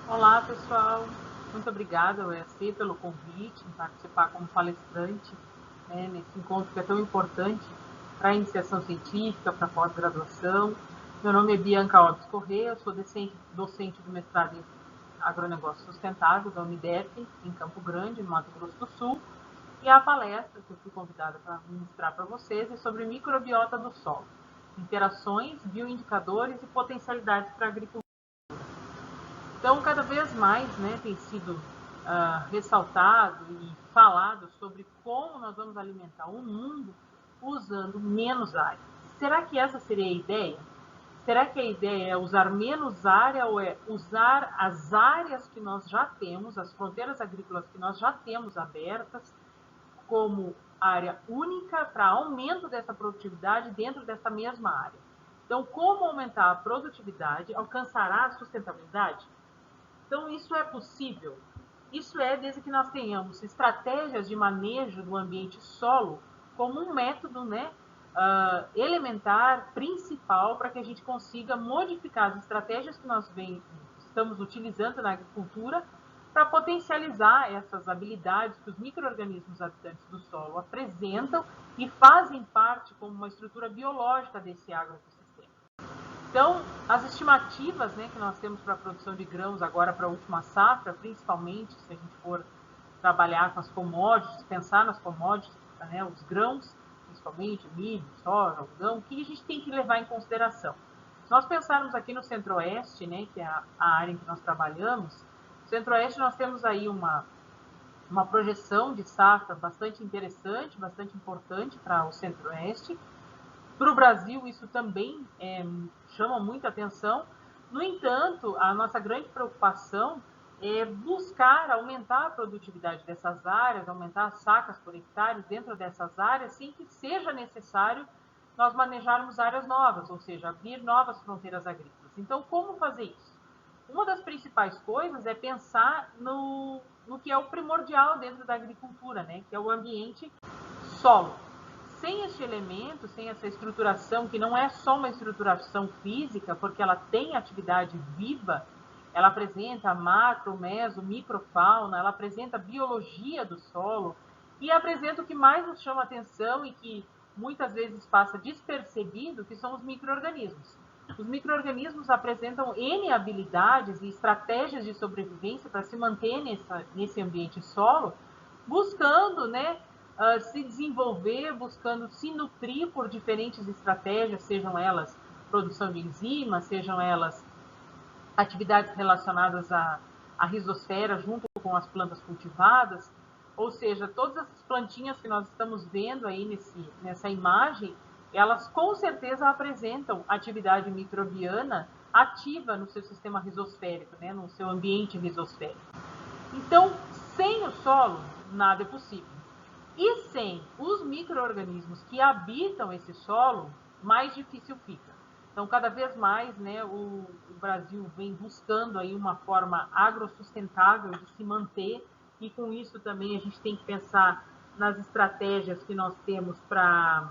Olá, pessoal. Muito obrigada ao EAC pelo convite em participar como palestrante, nesse encontro que é tão importante para a iniciação científica, para a pós-graduação. Meu nome é Bianca Alves Corrêa, eu sou docente do mestrado em Agronegócio Sustentável da Unidep, em Campo Grande, no Mato Grosso do Sul. E a palestra que eu fui convidada para ministrar para vocês é sobre microbiota do solo, interações, bioindicadores e potencialidades para a agricultura. Então, cada vez mais tem sido ressaltado e falado sobre como nós vamos alimentar o mundo usando menos área. Será que essa seria a ideia? Será que a ideia é usar menos área ou é usar as áreas que nós já temos, as fronteiras agrícolas que nós já temos abertas, como área única para aumento dessa produtividade dentro dessa mesma área? Então, como aumentar a produtividade alcançará a sustentabilidade? Então, isso é possível? Isso é desde que nós tenhamos estratégias de manejo do ambiente solo como um método elementar, principal, para que a gente consiga modificar as estratégias que nós estamos utilizando na agricultura para potencializar essas habilidades que os micro-organismos habitantes do solo apresentam e fazem parte como uma estrutura biológica desse agroecossistema. Então, as estimativas que nós temos para a produção de grãos agora para a última safra, principalmente se a gente for trabalhar com as commodities, pensar nas commodities, os grãos, principalmente milho, soja, algodão, o que a gente tem que levar em consideração? Se nós pensarmos aqui no Centro-Oeste, que é a área em que nós trabalhamos, no Centro-Oeste nós temos aí uma projeção de safra bastante interessante, bastante importante para o Centro-Oeste. Para o Brasil, isso também chama muita atenção. No entanto, a nossa grande preocupação é buscar aumentar a produtividade dessas áreas, aumentar as sacas por hectare dentro dessas áreas, sem que seja necessário nós manejarmos áreas novas, ou seja, abrir novas fronteiras agrícolas. Então, como fazer isso? Uma das principais coisas é pensar no que é o primordial dentro da agricultura, que é o ambiente solo. Sem este elemento, sem essa estruturação, que não é só uma estruturação física, porque ela tem atividade viva, ela apresenta macro, meso, microfauna, ela apresenta biologia do solo e apresenta o que mais nos chama atenção e que muitas vezes passa despercebido, que são os micro-organismos. Os micro-organismos apresentam N habilidades e estratégias de sobrevivência para se manter nesse ambiente solo, buscando se desenvolver, buscando se nutrir por diferentes estratégias, sejam elas produção de enzimas, sejam elas atividades relacionadas à rizosfera junto com as plantas cultivadas, ou seja, todas essas plantinhas que nós estamos vendo aí nessa imagem, elas com certeza apresentam atividade microbiana ativa no seu sistema rizosférico, no seu ambiente rizosférico. Então, sem o solo, nada é possível. E sem os micro-organismos que habitam esse solo, mais difícil fica. Então, cada vez mais, o Brasil vem buscando aí uma forma agrossustentável de se manter, e com isso também a gente tem que pensar nas estratégias que nós temos para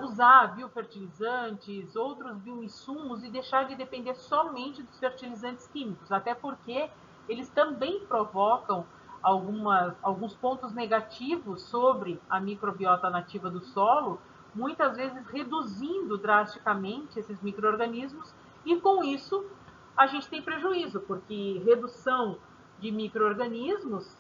usar biofertilizantes, outros bioinsumos e deixar de depender somente dos fertilizantes químicos, até porque eles também provocam alguns pontos negativos sobre a microbiota nativa do solo, muitas vezes reduzindo drasticamente esses micro-organismos, e com isso a gente tem prejuízo, porque redução de micro-organismos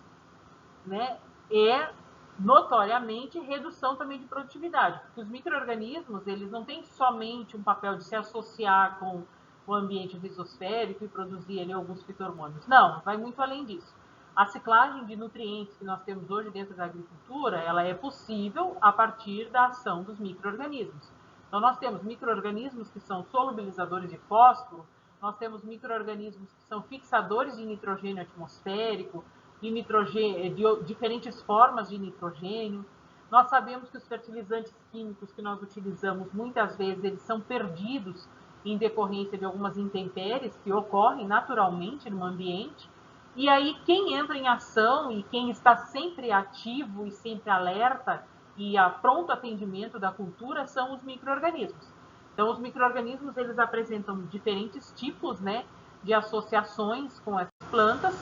é notoriamente redução também de produtividade, porque os micro-organismos eles não têm somente um papel de se associar com o ambiente rizosférico e produzir ali alguns fito-hormônios. Não, vai muito além disso. A ciclagem de nutrientes que nós temos hoje dentro da agricultura, ela é possível a partir da ação dos micro-organismos. Então, nós temos micro-organismos que são solubilizadores de fósforo, nós temos micro-organismos que são fixadores de nitrogênio atmosférico, de diferentes formas de nitrogênio. Nós sabemos que os fertilizantes químicos que nós utilizamos, muitas vezes, eles são perdidos em decorrência de algumas intempéries que ocorrem naturalmente no ambiente. E aí, quem entra em ação e quem está sempre ativo e sempre alerta e a pronto atendimento da cultura são os micro-organismos. Então, os micro-organismos, eles apresentam diferentes tipos, de associações com essas plantas,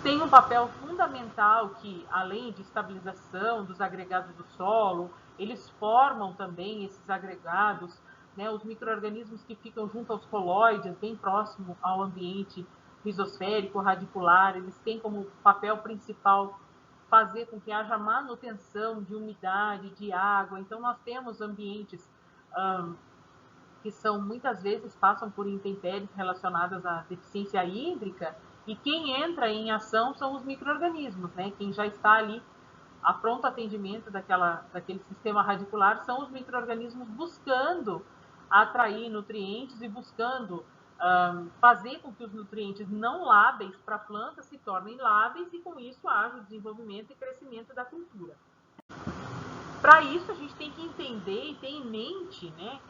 tem um papel fundamental que, além de estabilização dos agregados do solo, eles formam também esses agregados, né, os micro-organismos que ficam junto aos coloides, bem próximo ao ambiente rizosférico, radicular, eles têm como papel principal fazer com que haja manutenção de umidade, de água. Então, nós temos ambientes que são muitas vezes passam por intempéries relacionadas à deficiência hídrica, e quem entra em ação são os micro-organismos, né? Quem já está ali a pronto atendimento daquele sistema radicular são os micro-organismos buscando atrair nutrientes e buscando fazer com que os nutrientes não lábeis para a planta se tornem lábeis e com isso haja o desenvolvimento e crescimento da cultura. Para isso a gente tem que entender e ter em mente, né,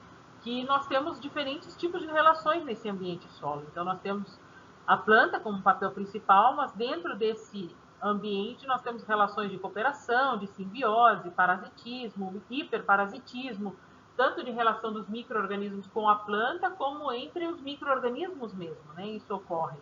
que nós temos diferentes tipos de relações nesse ambiente solo. Então nós temos a planta como papel principal, mas dentro desse ambiente nós temos relações de cooperação, de simbiose, parasitismo, hiperparasitismo, tanto de relação dos micro-organismos com a planta, como entre os micro-organismos mesmo, né? Isso ocorre.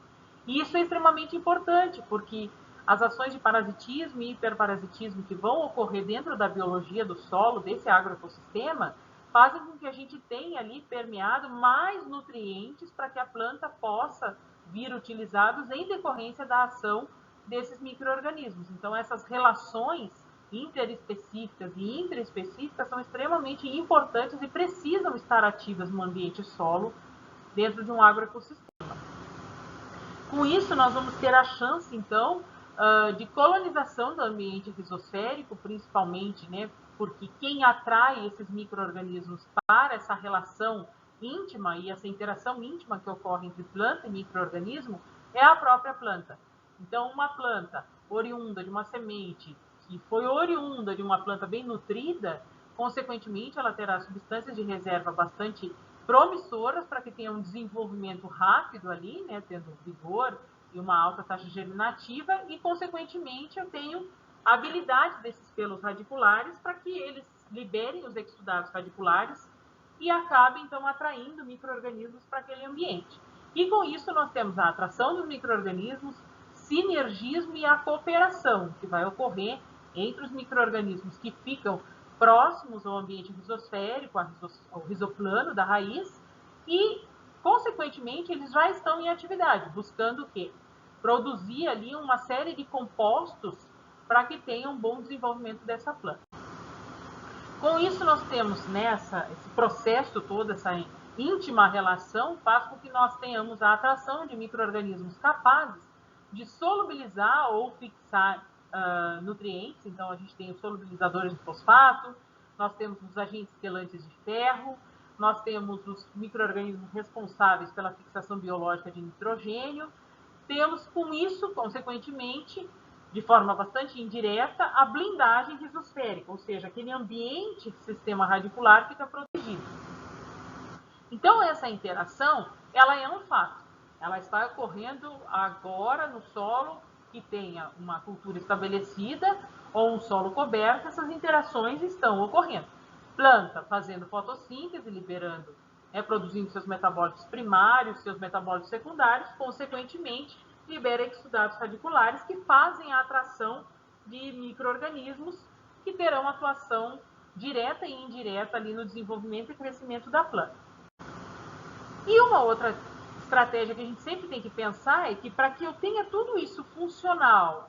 E isso é extremamente importante, porque as ações de parasitismo e hiperparasitismo que vão ocorrer dentro da biologia do solo, desse agroecossistema, fazem com que a gente tenha ali permeado mais nutrientes para que a planta possa vir utilizados em decorrência da ação desses micro-organismos. Então, essas relações interespecíficas e intraespecíficas são extremamente importantes e precisam estar ativas no ambiente solo dentro de um agroecossistema. Com isso, nós vamos ter a chance, então, de colonização do ambiente rizosférico, principalmente, né, porque quem atrai esses micro-organismos para essa relação íntima e essa interação íntima que ocorre entre planta e micro-organismo é a própria planta. Então, uma planta oriunda de uma semente que foi oriunda de uma planta bem nutrida, consequentemente, ela terá substâncias de reserva bastante promissoras para que tenha um desenvolvimento rápido ali, né, tendo vigor e uma alta taxa germinativa, e, consequentemente, eu tenho a habilidade desses pelos radiculares para que eles liberem os exudados radiculares e acabem, então, atraindo micro-organismos para aquele ambiente. E, com isso, nós temos a atração dos micro-organismos, sinergismo e a cooperação que vai ocorrer entre os micro-organismos que ficam próximos ao ambiente rizosférico, ao rizoplano da raiz, e, consequentemente, eles já estão em atividade, buscando o quê? Produzir ali uma série de compostos para que tenha um bom desenvolvimento dessa planta. Com isso, nós temos, né, esse processo todo, essa íntima relação, faz com que nós tenhamos a atração de micro-organismos capazes de solubilizar ou fixar nutrientes. Então, a gente tem os solubilizadores de fosfato, nós temos os agentes quelantes de ferro, nós temos os micro-organismos responsáveis pela fixação biológica de nitrogênio. Temos, com isso, consequentemente, de forma bastante indireta, a blindagem rizosférica, ou seja, aquele ambiente do sistema radicular fica protegido. Então, essa interação, ela é um fato. Ela está ocorrendo agora no solo que tenha uma cultura estabelecida ou um solo coberto, essas interações estão ocorrendo. Planta fazendo fotossíntese, liberando, produzindo seus metabólitos primários, seus metabólitos secundários, consequentemente, libera exudados radiculares que fazem a atração de micro-organismos que terão atuação direta e indireta ali no desenvolvimento e crescimento da planta. E uma outra estratégia que a gente sempre tem que pensar é que para que eu tenha tudo isso funcional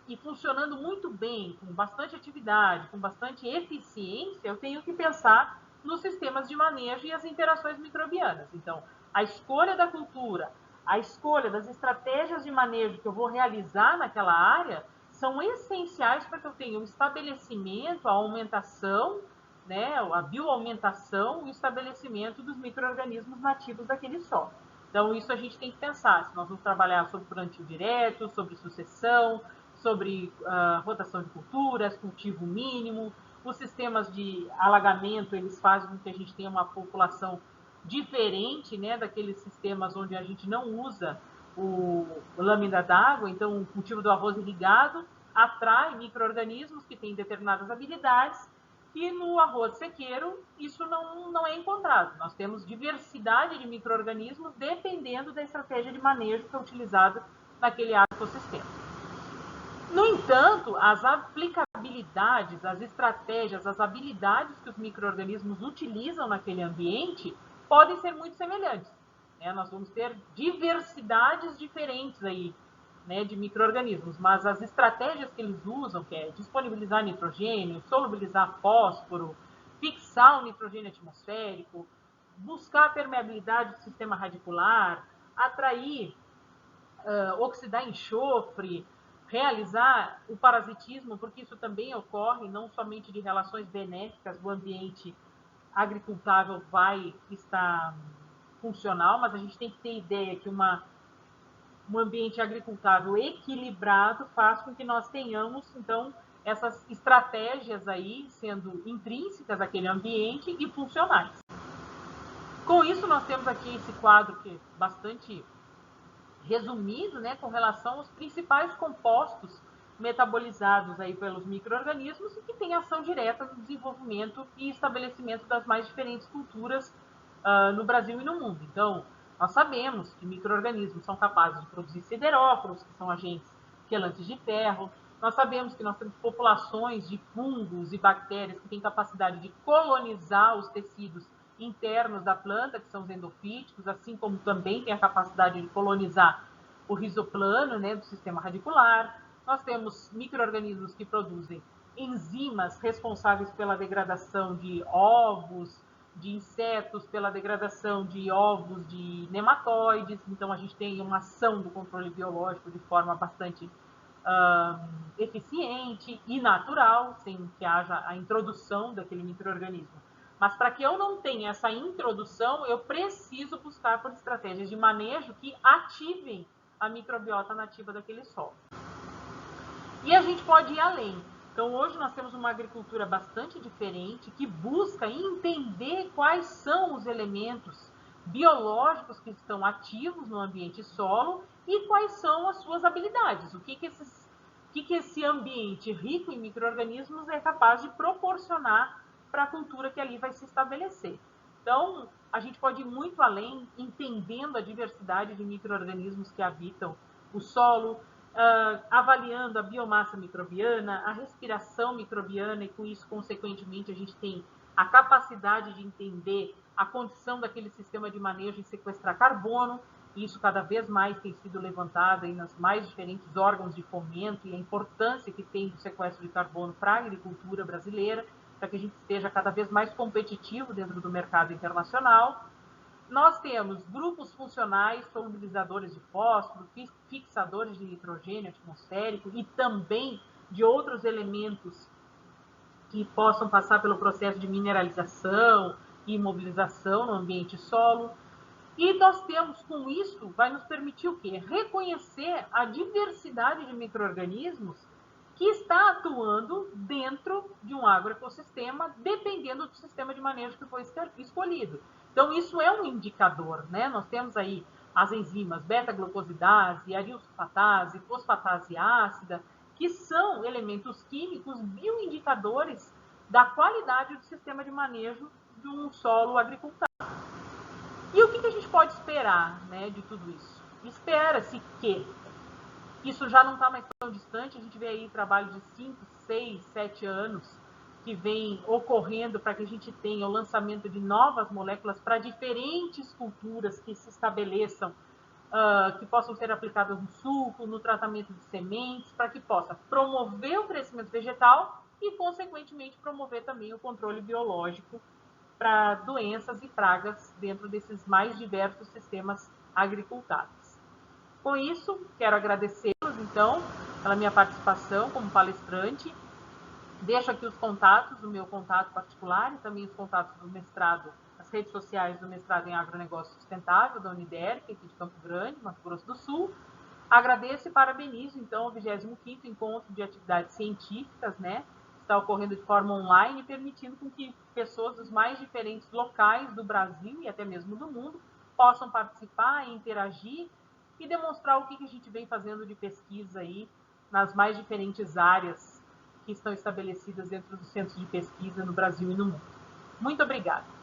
e funcionando muito bem, com bastante atividade, com bastante eficiência, eu tenho que pensar nos sistemas de manejo e as interações microbianas. Então, a escolha da cultura, a escolha das estratégias de manejo que eu vou realizar naquela área são essenciais para que eu tenha o estabelecimento, a aumentação, né, a bioaumentação e o estabelecimento dos micro-organismos nativos daquele solo. Então, isso a gente tem que pensar, se nós vamos trabalhar sobre plantio direto, sobre sucessão, sobre rotação de culturas, cultivo mínimo. Os sistemas de alagamento, eles fazem com que a gente tenha uma população diferente, né, daqueles sistemas onde a gente não usa o lâmina d'água. Então, o cultivo do arroz irrigado atrai micro-organismos que têm determinadas habilidades, que no arroz sequeiro isso não é encontrado. Nós temos diversidade de micro-organismos dependendo da estratégia de manejo que é utilizada naquele ecossistema. No entanto, as aplicabilidades, as estratégias, as habilidades que os micro-organismos utilizam naquele ambiente podem ser muito semelhantes. Nós vamos ter diversidades diferentes aí, de micro-organismos, mas as estratégias que eles usam, que é disponibilizar nitrogênio, solubilizar fósforo, fixar o nitrogênio atmosférico, buscar a permeabilidade do sistema radicular, atrair, oxidar enxofre, realizar o parasitismo, porque isso também ocorre, não somente de relações benéficas do ambiente agricultável vai estar funcional, mas a gente tem que ter ideia que um ambiente agricultável equilibrado faz com que nós tenhamos, então, essas estratégias aí sendo intrínsecas àquele ambiente e funcionais. Com isso, nós temos aqui esse quadro que é bastante resumido, com relação aos principais compostos metabolizados aí pelos micro-organismos e que têm ação direta no desenvolvimento e estabelecimento das mais diferentes culturas no Brasil e no mundo. Então, nós sabemos que micro-organismos são capazes de produzir sideróforos, que são agentes quelantes de ferro. Nós sabemos que nós temos populações de fungos e bactérias que têm capacidade de colonizar os tecidos internos da planta, que são os endofíticos, assim como também tem a capacidade de colonizar o rizoplano, do sistema radicular. Nós temos micro-organismos que produzem enzimas responsáveis pela degradação de ovos, de insetos, pela degradação de ovos de nematóides. Então, a gente tem uma ação do controle biológico de forma bastante eficiente e natural, sem que haja a introdução daquele micro-organismo. Mas para que eu não tenha essa introdução, eu preciso buscar por estratégias de manejo que ativem a microbiota nativa daquele solo. E a gente pode ir além. Então, hoje nós temos uma agricultura bastante diferente que busca entender quais são os elementos biológicos que estão ativos no ambiente solo e quais são as suas habilidades. O que esse ambiente rico em micro-organismos é capaz de proporcionar para a cultura que ali vai se estabelecer. Então, a gente pode ir muito além, entendendo a diversidade de micro-organismos que habitam o solo, avaliando a biomassa microbiana, a respiração microbiana, e com isso, consequentemente, a gente tem a capacidade de entender a condição daquele sistema de manejo em sequestrar carbono. Isso cada vez mais tem sido levantado aí nas mais diferentes órgãos de fomento e a importância que tem do sequestro de carbono para a agricultura brasileira, para que a gente esteja cada vez mais competitivo dentro do mercado internacional. Nós temos grupos funcionais, solubilizadores de fósforo, fixadores de nitrogênio atmosférico e também de outros elementos que possam passar pelo processo de mineralização e imobilização no ambiente solo. E nós temos, com isso, vai nos permitir o quê? Reconhecer a diversidade de micro-organismos que está atuando dentro de um agroecossistema, dependendo do sistema de manejo que foi escolhido. Então, isso é um indicador, Nós temos aí as enzimas beta-glucosidase, arilsulfatase, fosfatase ácida, que são elementos químicos bioindicadores da qualidade do sistema de manejo de um solo agricultável. E o que a gente pode esperar, de tudo isso? Espera-se que isso já não está mais tão distante, a gente vê aí trabalho de 5, 6, 7 anos que vem ocorrendo para que a gente tenha o lançamento de novas moléculas para diferentes culturas que se estabeleçam, que possam ser aplicadas no suco, no tratamento de sementes, para que possa promover o crescimento vegetal e, consequentemente, promover também o controle biológico para doenças e pragas dentro desses mais diversos sistemas agricultáveis. Com isso, quero agradecê-los, então, pela minha participação como palestrante. Deixo aqui os contatos, do meu contato particular e também os contatos do mestrado, as redes sociais do mestrado em agronegócio sustentável da Uniderp, aqui de Campo Grande, Mato Grosso do Sul. Agradeço e parabenizo, então, o 25º Encontro de Atividades Científicas, está ocorrendo de forma online, permitindo com que pessoas dos mais diferentes locais do Brasil e até mesmo do mundo possam participar e interagir e demonstrar o que a gente vem fazendo de pesquisa aí nas mais diferentes áreas que estão estabelecidas dentro dos centros de pesquisa no Brasil e no mundo. Muito obrigada.